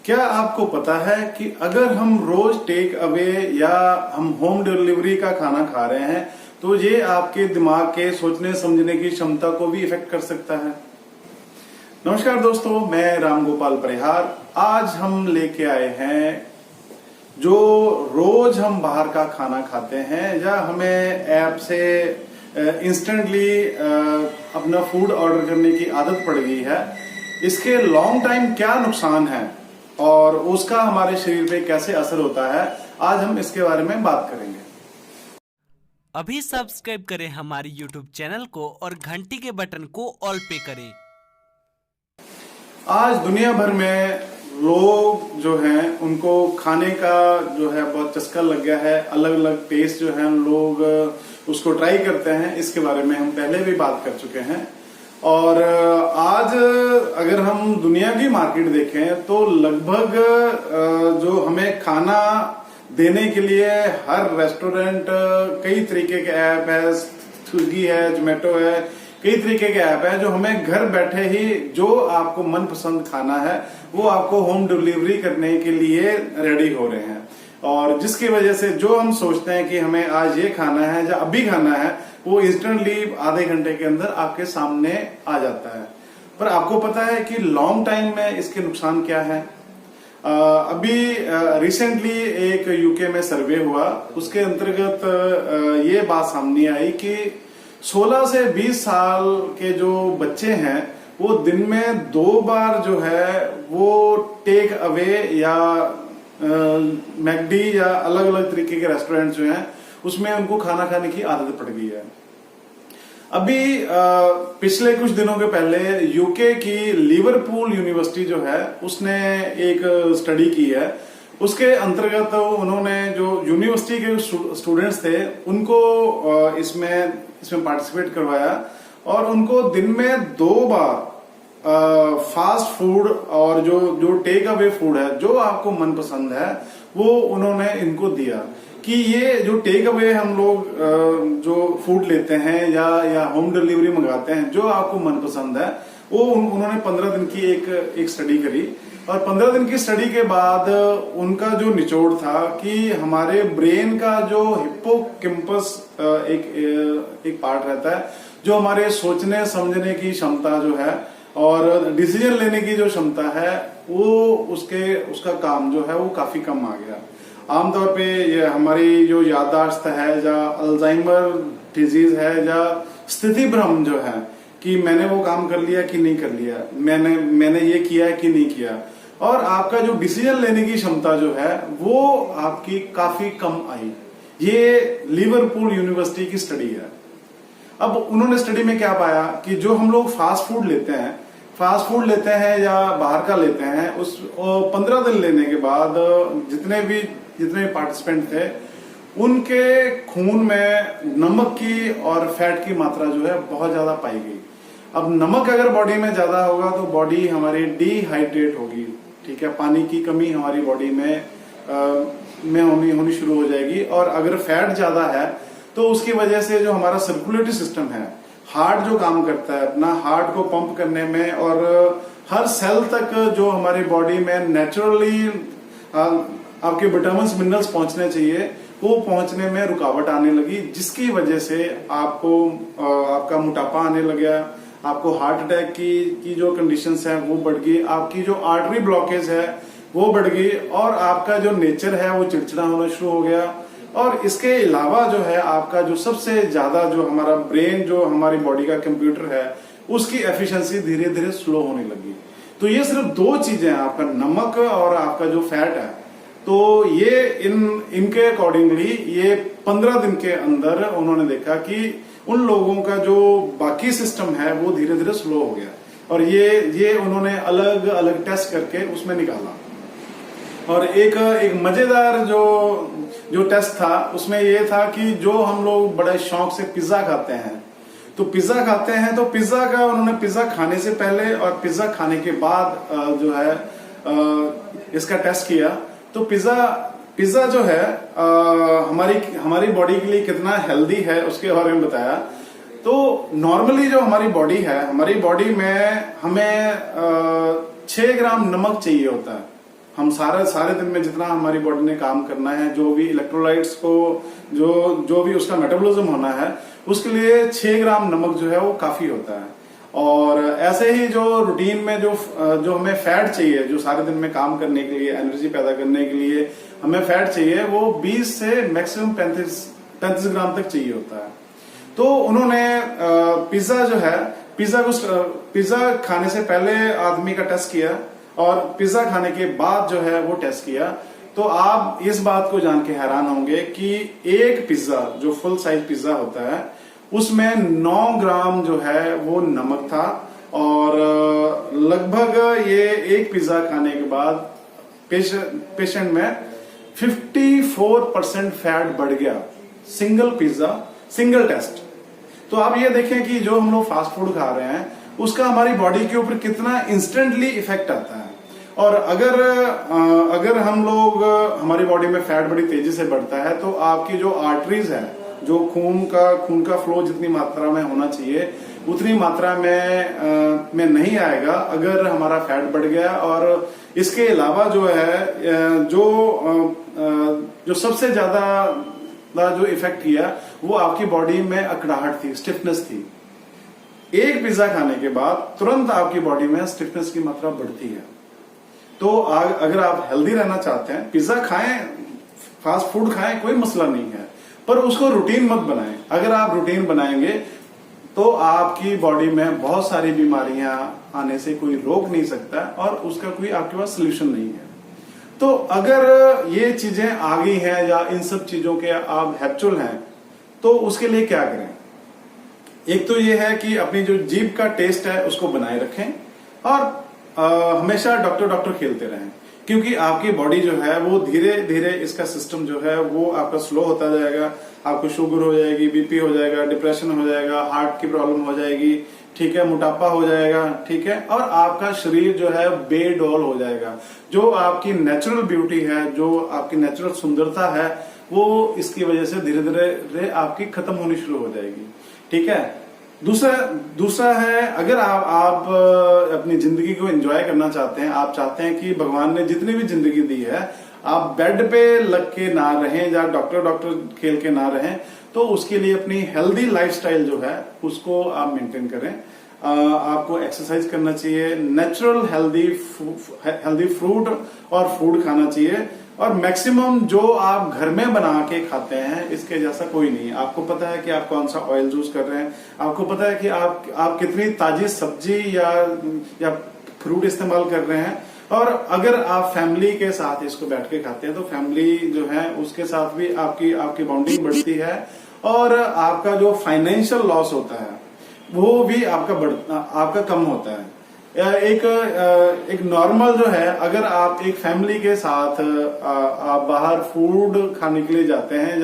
क्या आपको पता है कि अगर हम रोज टेक अवे या हम होम डिलीवरी का खाना खा रहे हैं तो ये आपके दिमाग के सोचने समझने की क्षमता को भी इफेक्ट कर सकता है। नमस्कार दोस्तों, मैं राम गोपाल परिहार। आज हम लेके आए हैं जो रोज हम बाहर का खाना खाते हैं या हमें ऐप से इंस्टेंटली अपना फूड ऑर्डर करने की आदत पड़ गई है, इसके लॉन्ग टाइम क्या नुकसान है और उसका हमारे शरीर पे कैसे असर होता है, आज हम इसके बारे में बात करेंगे। अभी सब्सक्राइब करें हमारी YouTube चैनल को और घंटी के बटन को ऑल पे करें। आज दुनिया भर में लोग जो हैं उनको खाने का जो है बहुत चस्का लग गया है। अलग अलग टेस्ट जो है लोग उसको ट्राई करते हैं। इसके बारे में हम पहले भी बात कर चुके हैं। और आज अगर हम दुनिया की मार्केट देखें तो लगभग जो हमें खाना देने के लिए हर रेस्टोरेंट, कई तरीके के ऐप है, स्विगी है, जोमेटो है, कई तरीके के ऐप है जो हमें घर बैठे ही जो आपको मनपसंद खाना है वो आपको होम डिलीवरी करने के लिए रेडी हो रहे हैं। और जिसकी वजह से जो हम सोचते हैं कि हमें आज ये खाना है या अभी खाना है वो इंस्टेंटली आधे घंटे के अंदर आपके सामने आ जाता है। पर आपको पता है कि लॉन्ग टाइम में इसके नुकसान क्या है? अभी रिसेंटली एक यूके में सर्वे हुआ, उसके अंतर्गत ये बात सामने आई कि 16 से 20 साल के जो बच्चे हैं वो दिन में 2 बार जो है वो टेक अवे या मैकडी या अलग अलग तरीके के रेस्टोरेंट जो हैं उसमें उनको खाना खाने की आदत पड़ गई है। अभी पिछले कुछ दिनों के पहले यूके की लिवरपूल यूनिवर्सिटी जो है उसने एक स्टडी की है। उसके अंतर्गत उन्होंने जो यूनिवर्सिटी के स्टूडेंट्स थे उनको इसमें पार्टिसिपेट करवाया और उनको दिन में 2 बार फास्ट फूड और जो टेक अवे फूड है जो आपको मनपसंद है वो उन्होंने इनको दिया कि ये जो टेक अवे हम लोग जो फूड लेते हैं या होम डिलीवरी मंगाते हैं जो आपको मनपसंद है वो उन्होंने 15 दिन की एक स्टडी करी। और 15 दिन की स्टडी के बाद उनका जो निचोड़ था कि हमारे ब्रेन का जो हिप्पोकैम्पस एक पार्ट रहता है जो हमारे सोचने समझने की क्षमता जो है और डिसीजन लेने की जो क्षमता है वो उसका काम जो है वो काफी कम आ गया। आमतौर पे ये हमारी जो याददाश्त है या अल्जाइमर डिजीज है या स्थिति भ्रम जो है कि मैंने वो काम कर लिया कि नहीं कर लिया, मैंने ये किया कि नहीं किया, और आपका जो डिसीजन लेने की क्षमता जो है वो आपकी काफी कम आई। ये लिवरपूल यूनिवर्सिटी की स्टडी है। अब उन्होंने स्टडी में क्या पाया कि जो हम लोग फास्ट फूड लेते हैं या बाहर का लेते हैं उस 15 दिन लेने के बाद जितने भी पार्टिसिपेंट थे उनके खून में नमक की और फैट की मात्रा जो है बहुत ज्यादा पाई गई। अब नमक अगर बॉडी में ज्यादा होगा तो बॉडी हमारी डिहाइड्रेट होगी, ठीक है, पानी की कमी हमारी बॉडी में होनी शुरू हो जाएगी। और अगर फैट ज्यादा है तो उसकी वजह से जो हमारा सर्कुलेटरी सिस्टम है, हार्ट जो काम करता है अपना हार्ट को पंप करने में और हर सेल तक जो हमारी बॉडी में नेचुरली आपके विटामिन्स मिनरल्स पहुंचने चाहिए वो पहुंचने में रुकावट आने लगी, जिसकी वजह से आपका मोटापा आने लगा, आपको हार्ट अटैक की जो कंडीशंस है वो बढ़ गई, आपकी जो आर्टरी ब्लॉकेज है वो बढ़ गई और आपका जो नेचर है वो चिड़चिड़ा होना शुरू हो गया। और इसके अलावा जो है आपका जो सबसे ज्यादा जो हमारा ब्रेन जो हमारी बॉडी का कंप्यूटर है उसकी एफिशिएंसी धीरे धीरे स्लो होने लगी। तो ये सिर्फ 2 चीजें हैं, आपका नमक और आपका जो फैट है। तो ये इनके अकॉर्डिंगली ये 15 दिन के अंदर उन्होंने देखा कि उन लोगों का जो बाकी सिस्टम है वो धीरे धीरे स्लो हो गया। और ये उन्होंने अलग अलग टेस्ट करके उसमें निकाला। और एक मजेदार जो टेस्ट था उसमें ये था कि जो हम लोग बड़े शौक से पिज्जा खाते हैं तो पिज्जा का उन्होंने पिज्जा खाने से पहले और पिज्जा खाने के बाद जो है इसका टेस्ट किया। तो पिज्जा जो है हमारी बॉडी के लिए कितना हेल्दी है उसके बारे में बताया। तो नॉर्मली जो हमारी बॉडी है, हमारी बॉडी में हमें 6 ग्राम नमक चाहिए होता है हम सारे दिन में जितना हमारी बॉडी ने काम करना है, जो भी इलेक्ट्रोलाइट्स को जो भी उसका मेटाबॉलिज्म होना है, उसके लिए 6 ग्राम नमक जो है वो काफी होता है। और ऐसे ही जो रूटीन में जो हमें फैट चाहिए, जो सारे दिन में काम करने के लिए, एनर्जी पैदा करने के लिए हमें फैट चाहिए, वो 20 से मैक्सिमम 35 ग्राम तक चाहिए होता है। तो उन्होंने पिज्जा जो है, पिज्जा खाने से पहले आदमी का टेस्ट किया और पिज्जा खाने के बाद जो है वो टेस्ट किया। तो आप इस बात को जान के हैरान होंगे कि एक पिज्जा जो फुल साइज पिज्जा होता है उसमें 9 ग्राम जो है वो नमक था। और लगभग ये एक पिज्जा खाने के बाद पेशेंट में 54% फैट बढ़ गया, सिंगल पिज्जा, सिंगल टेस्ट। तो आप ये देखें कि जो हम लोग फास्ट फूड खा रहे हैं उसका हमारी बॉडी के ऊपर कितना इंस्टेंटली इफेक्ट आता है। और अगर हम लोग, हमारी बॉडी में फैट बड़ी तेजी से बढ़ता है तो आपकी जो आर्टरीज है, जो खून का फ्लो जितनी मात्रा में होना चाहिए उतनी मात्रा में नहीं आएगा अगर हमारा फैट बढ़ गया। और इसके अलावा जो है जो सबसे ज्यादा जो इफेक्ट किया वो आपकी बॉडी में अकड़ाहट थी, स्टिफनेस थी। एक पिज्जा खाने के बाद तुरंत आपकी बॉडी में स्टिफनेस की मात्रा बढ़ती है। तो अगर आप हेल्दी रहना चाहते हैं, पिज्जा खाएं, फास्ट फूड खाएं, कोई मसला नहीं है, पर उसको रूटीन मत बनाएं। अगर आप रूटीन बनाएंगे तो आपकी बॉडी में बहुत सारी बीमारियां आने से कोई रोक नहीं सकता और उसका कोई आपके पास सोल्यूशन नहीं है। तो अगर ये चीजें आ गई हैं या इन सब चीजों के आप हैप्चुअल हैं तो उसके लिए क्या करें? एक तो ये है कि अपनी जो जीभ का टेस्ट है उसको बनाए रखें और हमेशा डॉक्टर खेलते रहें, क्योंकि आपकी बॉडी जो है वो धीरे धीरे इसका सिस्टम जो है वो आपका स्लो होता जाएगा। आपको शुगर हो जाएगी, बीपी हो जाएगा, डिप्रेशन हो जाएगा, हार्ट की प्रॉब्लम हो जाएगी, ठीक है, मोटापा हो जाएगा, ठीक है, और आपका शरीर जो है बेडौल हो जाएगा। जो आपकी नेचुरल ब्यूटी है, जो आपकी नेचुरल सुंदरता है, वो इसकी वजह से धीरे धीरे आपकी खत्म होनी शुरू हो जाएगी, ठीक है। दूसरा है, अगर आप अपनी जिंदगी को एंजॉय करना चाहते हैं, आप चाहते हैं कि भगवान ने जितनी भी जिंदगी दी है आप बेड पे लग के ना रहें या डॉक्टर खेल के ना रहें, तो उसके लिए अपनी हेल्दी लाइफस्टाइल जो है उसको आप मेंटेन करें। आपको एक्सरसाइज करना चाहिए, नेचुरल हेल्दी फ्रूट और फूड खाना चाहिए, और मैक्सिमम जो आप घर में बना के खाते हैं इसके जैसा कोई नहीं। आपको पता है कि आप कौन सा ऑयल यूज कर रहे हैं, आपको पता है कि आप कितनी ताजी सब्जी या फ्रूट इस्तेमाल कर रहे हैं। और अगर आप फैमिली के साथ इसको बैठ के खाते हैं तो फैमिली जो है उसके साथ भी आपकी बॉन्डिंग बढ़ती है और आपका जो फाइनेंशियल लॉस होता है वो भी आपका कम होता है। एक नॉर्मल जो है, अगर आप एक फैमिली के साथ आप बाहर फूड खाने के लिए जाते हैं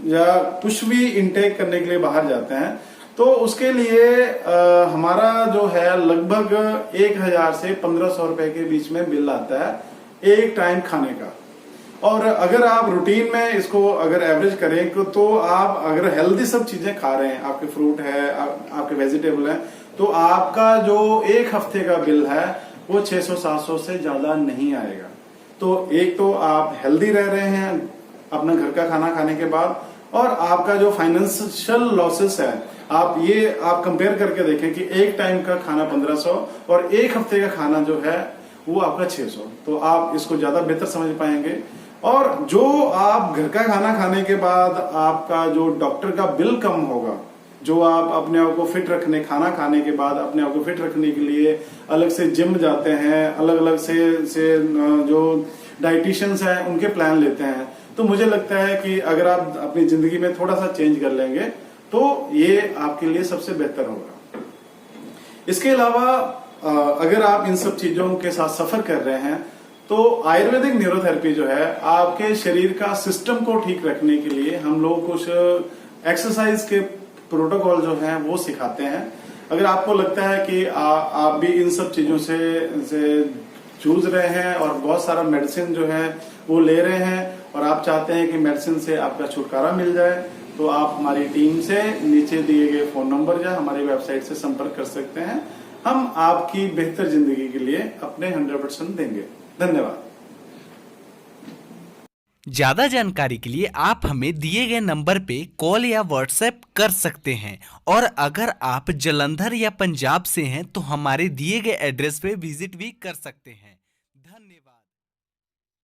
या कुछ भी इंटेक करने के लिए बाहर जाते हैं तो उसके लिए हमारा जो है लगभग 1000 से 1500 रुपए के बीच में बिल आता है एक टाइम खाने का। और अगर आप रूटीन में इसको अगर एवरेज करें तो आप अगर हेल्दी सब चीजें खा रहे हैं, आपके फ्रूट है, आपके वेजिटेबल है, तो आपका जो एक हफ्ते का बिल है वो 600-700 से ज्यादा नहीं आएगा। तो एक तो आप हेल्दी रह रहे हैं अपना घर का खाना खाने के बाद, और आपका जो फाइनेंशियल लॉसेस है आप कंपेयर करके देखें कि एक टाइम का खाना 1500 और एक हफ्ते का खाना जो है वो आपका 600, तो आप इसको ज्यादा बेहतर समझ पाएंगे। और जो आप घर का खाना खाने के बाद आपका जो डॉक्टर का बिल कम होगा, जो आप अपने आप को फिट रखने, खाना खाने के बाद अपने आप को फिट रखने के लिए अलग से जिम जाते हैं, अलग अलग से जो डाइटिशियंस हैं उनके प्लान लेते हैं, तो मुझे लगता है कि अगर आप अपनी जिंदगी में थोड़ा सा चेंज कर लेंगे तो ये आपके लिए सबसे बेहतर होगा। इसके अलावा अगर आप इन सब चीजों के साथ सफर कर रहे हैं तो आयुर्वेदिक न्यूरोथेरेपी जो है आपके शरीर का सिस्टम को ठीक रखने के लिए हम लोग कुछ एक्सरसाइज के प्रोटोकॉल जो है वो सिखाते हैं। अगर आपको लगता है कि आप भी इन सब चीजों से जूझ रहे हैं और बहुत सारा मेडिसिन जो है वो ले रहे हैं और आप चाहते हैं कि मेडिसिन से आपका छुटकारा मिल जाए, तो आप हमारी टीम से नीचे दिए गए फोन नंबर या हमारी वेबसाइट से संपर्क कर सकते हैं। हम आपकी बेहतर जिंदगी के लिए अपने 100% देंगे। धन्यवाद। ज्यादा जानकारी के लिए आप हमें दिए गए नंबर पे कॉल या व्हाट्सएप कर सकते हैं, और अगर आप जलंधर या पंजाब से हैं तो हमारे दिए गए एड्रेस पे विजिट भी कर सकते हैं। धन्यवाद।